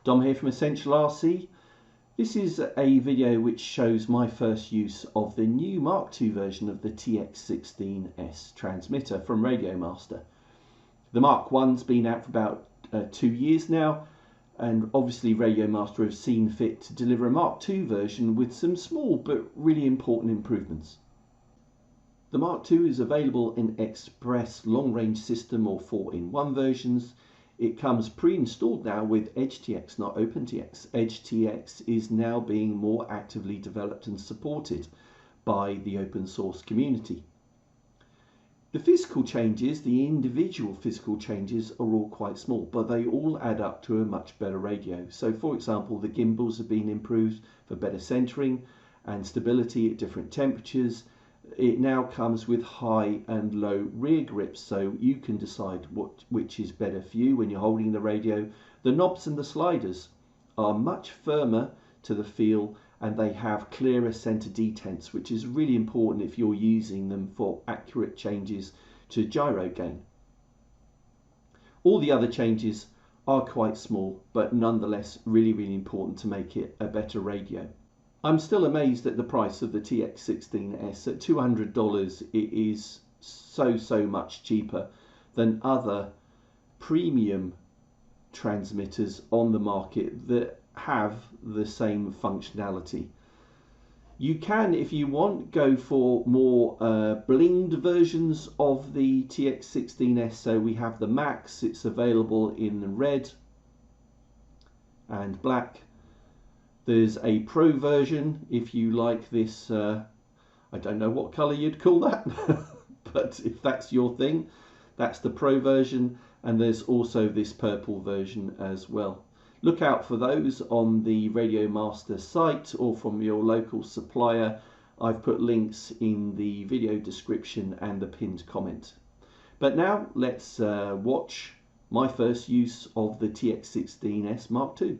Dom here from Essential RC. This is a video which shows my first use of the new Mark II version of the TX16S transmitter from RadioMaster. The Mark I's been out for about 2 years now, and obviously RadioMaster have seen fit to deliver a Mark II version with some small but really important improvements. The Mark II is available in Express long range system or 4-in-1 versions. It comes pre-installed now with EdgeTX, not OpenTX. EdgeTX is now being more actively developed and supported by the open source community. The physical changes, the individual physical changes, are all quite small, but they all add up to a much better radio. So for example, the gimbals have been improved for better centering and stability at different temperatures. It now comes with high and low rear grips, so you can decide which is better for you when you're holding the radio. The knobs and the sliders are much firmer to the feel, and they have clearer center detents, which is really important if you're using them for accurate changes to gyro gain. All the other changes are quite small, but nonetheless really important to make it a better radio. I'm still amazed at the price of the TX16S. At $200 it is so much cheaper than other premium transmitters on the market that have the same functionality. You can, if you want, go for more blinged versions of the TX16S. So we have the Max, it's available in red and black. There's a Pro version if you like this, I don't know what colour you'd call that, but if that's your thing, that's the Pro version, and there's also this purple version as well. Look out for those on the RadioMaster site or from your local supplier. I've put links in the video description and the pinned comment. But now let's watch my first use of the TX16S Mark II.